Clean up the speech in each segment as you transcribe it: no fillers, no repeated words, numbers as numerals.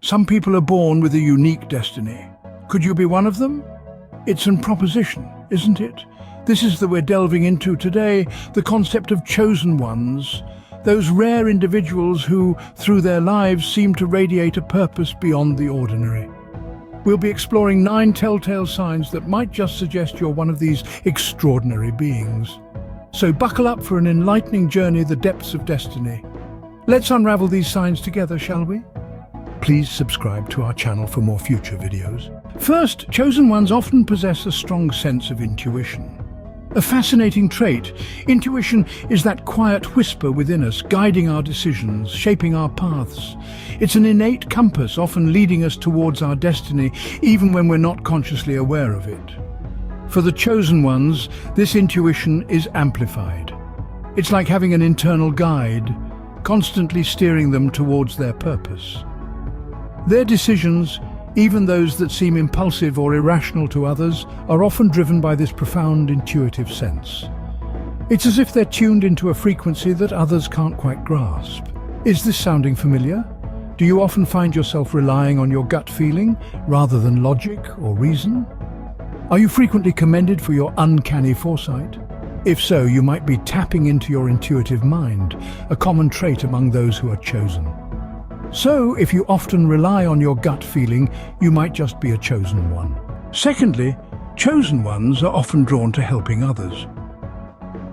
Some people are born with a unique destiny. Could you be one of them? It's an proposition, isn't it? This is that we're delving into today, the concept of chosen ones, those rare individuals who, through their lives, seem to radiate a purpose beyond the ordinary. We'll be exploring 9 telltale signs that might just suggest you're one of these extraordinary beings. So buckle up for an enlightening journey the depths of destiny. Let's unravel these signs together, shall we? Please subscribe to our channel for more future videos. First, chosen ones often possess a strong sense of intuition. A fascinating trait, intuition is that quiet whisper within us, guiding our decisions, shaping our paths. It's an innate compass, often leading us towards our destiny, even when we're not consciously aware of it. For the chosen ones, this intuition is amplified. It's like having an internal guide, constantly steering them towards their purpose. Their decisions, even those that seem impulsive or irrational to others, are often driven by this profound intuitive sense. It's as if they're tuned into a frequency that others can't quite grasp. Is this sounding familiar? Do you often find yourself relying on your gut feeling rather than logic or reason? Are you frequently commended for your uncanny foresight? If so, you might be tapping into your intuitive mind, a common trait among those who are chosen. So, if you often rely on your gut feeling, you might just be a chosen one. Secondly, chosen ones are often drawn to helping others.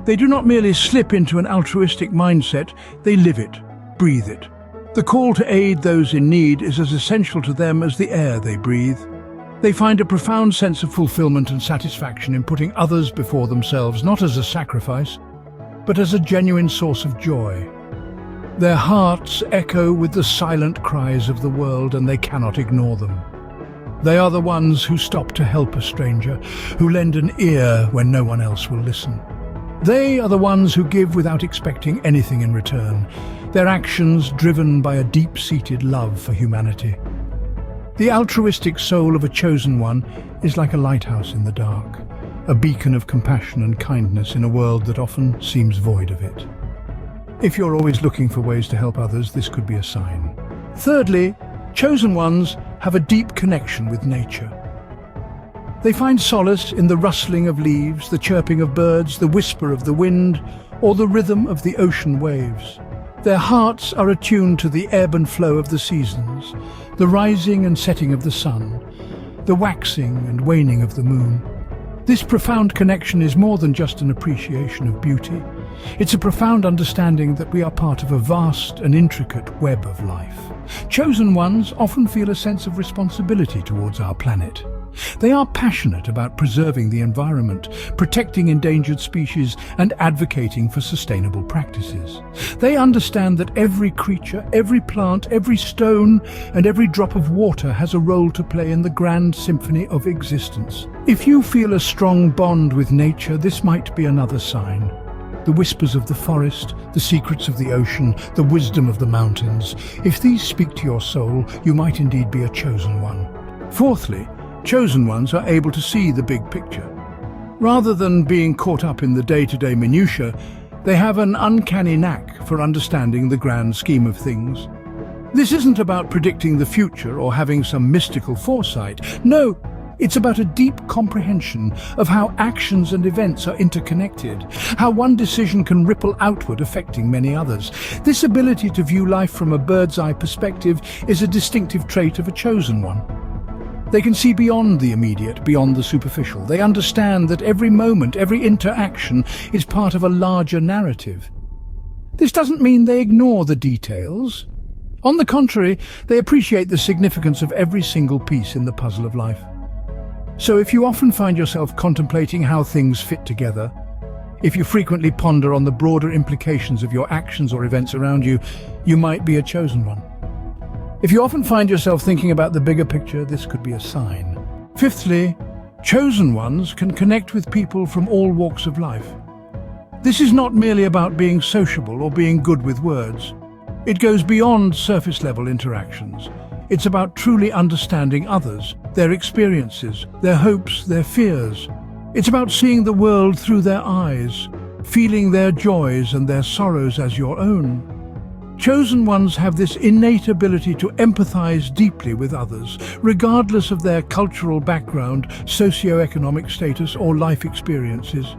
They do not merely slip into an altruistic mindset, they live it, breathe it. The call to aid those in need is as essential to them as the air they breathe. They find a profound sense of fulfillment and satisfaction in putting others before themselves, not as a sacrifice, but as a genuine source of joy. Their hearts echo with the silent cries of the world, and they cannot ignore them. They are the ones who stop to help a stranger, who lend an ear when no one else will listen. They are the ones who give without expecting anything in return, their actions driven by a deep-seated love for humanity. The altruistic soul of a chosen one is like a lighthouse in the dark, a beacon of compassion and kindness in a world that often seems void of it. If you're always looking for ways to help others, this could be a sign. Thirdly, chosen ones have a deep connection with nature. They find solace in the rustling of leaves, the chirping of birds, the whisper of the wind, or the rhythm of the ocean waves. Their hearts are attuned to the ebb and flow of the seasons, the rising and setting of the sun, the waxing and waning of the moon. This profound connection is more than just an appreciation of beauty. It's a profound understanding that we are part of a vast and intricate web of life. Chosen ones often feel a sense of responsibility towards our planet. They are passionate about preserving the environment, protecting endangered species, and advocating for sustainable practices. They understand that every creature, every plant, every stone, and every drop of water has a role to play in the grand symphony of existence. If you feel a strong bond with nature, this might be another sign. The whispers of the forest, the secrets of the ocean, the wisdom of the mountains. If these speak to your soul, you might indeed be a chosen one. Fourthly, chosen ones are able to see the big picture. Rather than being caught up in the day-to-day minutiae, they have an uncanny knack for understanding the grand scheme of things. This isn't about predicting the future or having some mystical foresight. No, it's about a deep comprehension of how actions and events are interconnected, how one decision can ripple outward, affecting many others. This ability to view life from a bird's-eye perspective is a distinctive trait of a chosen one. They can see beyond the immediate, beyond the superficial. They understand that every moment, every interaction is part of a larger narrative. This doesn't mean they ignore the details. On the contrary, they appreciate the significance of every single piece in the puzzle of life. So if you often find yourself contemplating how things fit together, if you frequently ponder on the broader implications of your actions or events around you, you might be a chosen one. If you often find yourself thinking about the bigger picture, this could be a sign. Fifthly, chosen ones can connect with people from all walks of life. This is not merely about being sociable or being good with words. It goes beyond surface-level interactions. It's about truly understanding others, their experiences, their hopes, their fears. It's about seeing the world through their eyes, feeling their joys and their sorrows as your own. Chosen ones have this innate ability to empathize deeply with others, regardless of their cultural background, socioeconomic status, or life experiences.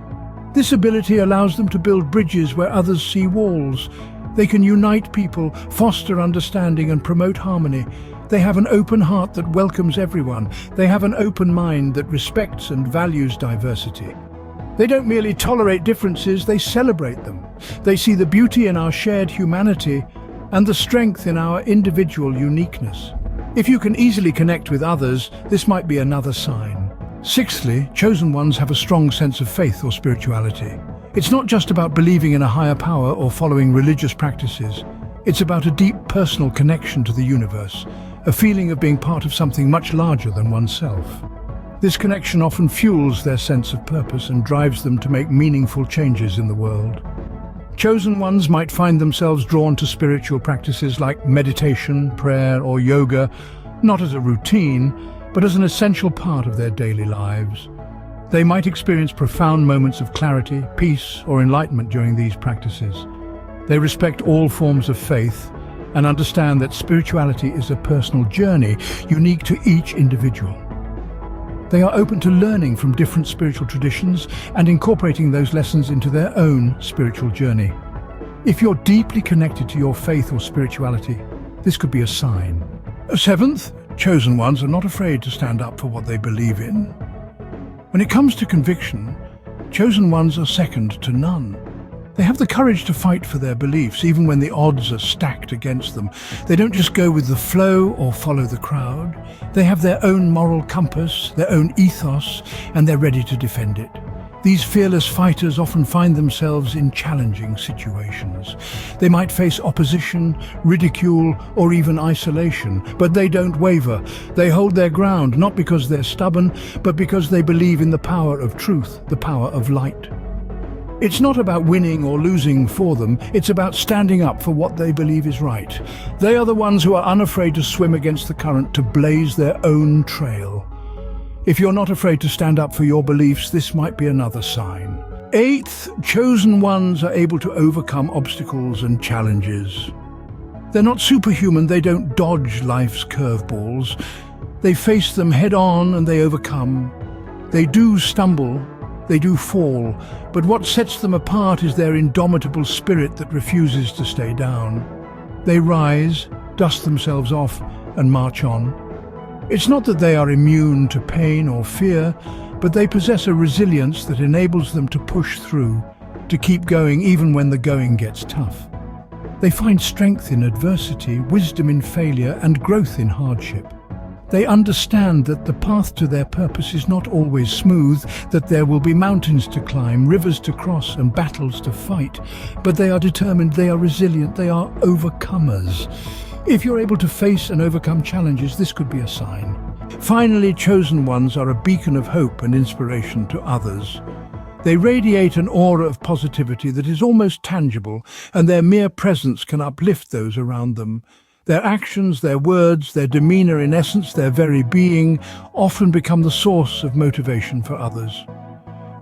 This ability allows them to build bridges where others see walls. They can unite people, foster understanding, and promote harmony. They have an open heart that welcomes everyone. They have an open mind that respects and values diversity. They don't merely tolerate differences, they celebrate them. They see the beauty in our shared humanity and the strength in our individual uniqueness. If you can easily connect with others, this might be another sign. Sixthly, chosen ones have a strong sense of faith or spirituality. It's not just about believing in a higher power or following religious practices. It's about a deep personal connection to the universe, a feeling of being part of something much larger than oneself. This connection often fuels their sense of purpose and drives them to make meaningful changes in the world. Chosen ones might find themselves drawn to spiritual practices like meditation, prayer, or yoga, not as a routine, but as an essential part of their daily lives. They might experience profound moments of clarity, peace, or enlightenment during these practices. They respect all forms of faith and understand that spirituality is a personal journey unique to each individual. They are open to learning from different spiritual traditions and incorporating those lessons into their own spiritual journey. If you're deeply connected to your faith or spirituality, this could be a sign. Seventh, chosen ones are not afraid to stand up for what they believe in. When it comes to conviction, chosen ones are second to none. They have the courage to fight for their beliefs, even when the odds are stacked against them. They don't just go with the flow or follow the crowd. They have their own moral compass, their own ethos, and they're ready to defend it. These fearless fighters often find themselves in challenging situations. They might face opposition, ridicule, or even isolation, but they don't waver. They hold their ground, not because they're stubborn, but because they believe in the power of truth, the power of light. It's not about winning or losing for them, it's about standing up for what they believe is right. They are the ones who are unafraid to swim against the current, to blaze their own trail. If you're not afraid to stand up for your beliefs, this might be another sign. Eighth, chosen ones are able to overcome obstacles and challenges. They're not superhuman, they don't dodge life's curveballs. They face them head on and they overcome. They do stumble, they do fall, but what sets them apart is their indomitable spirit that refuses to stay down. They rise, dust themselves off, and march on. It's not that they are immune to pain or fear, but they possess a resilience that enables them to push through, to keep going even when the going gets tough. They find strength in adversity, wisdom in failure, and growth in hardship. They understand that the path to their purpose is not always smooth, that there will be mountains to climb, rivers to cross, and battles to fight. But they are determined, they are resilient, they are overcomers. If you're able to face and overcome challenges, this could be a sign. Finally, chosen ones are a beacon of hope and inspiration to others. They radiate an aura of positivity that is almost tangible, and their mere presence can uplift those around them. Their actions, their words, their demeanor, in essence, their very being, often become the source of motivation for others.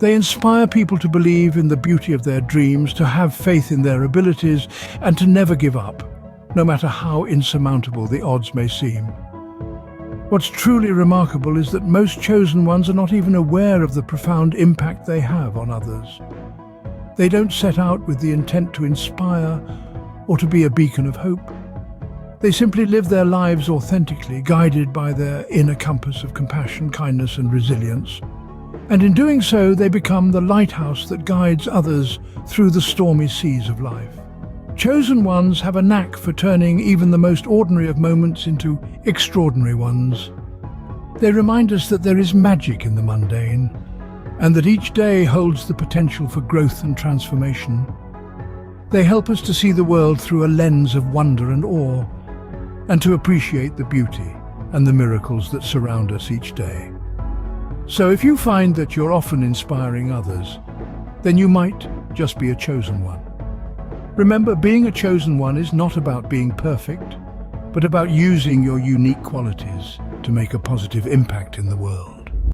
They inspire people to believe in the beauty of their dreams, to have faith in their abilities, and to never give up, no matter how insurmountable the odds may seem. What's truly remarkable is that most chosen ones are not even aware of the profound impact they have on others. They don't set out with the intent to inspire or to be a beacon of hope. They simply live their lives authentically, guided by their inner compass of compassion, kindness, and resilience. And in doing so, they become the lighthouse that guides others through the stormy seas of life. Chosen ones have a knack for turning even the most ordinary of moments into extraordinary ones. They remind us that there is magic in the mundane, and that each day holds the potential for growth and transformation. They help us to see the world through a lens of wonder and awe, and to appreciate the beauty and the miracles that surround us each day. So if you find that you're often inspiring others, then you might just be a chosen one. Remember, being a chosen one is not about being perfect, but about using your unique qualities to make a positive impact in the world.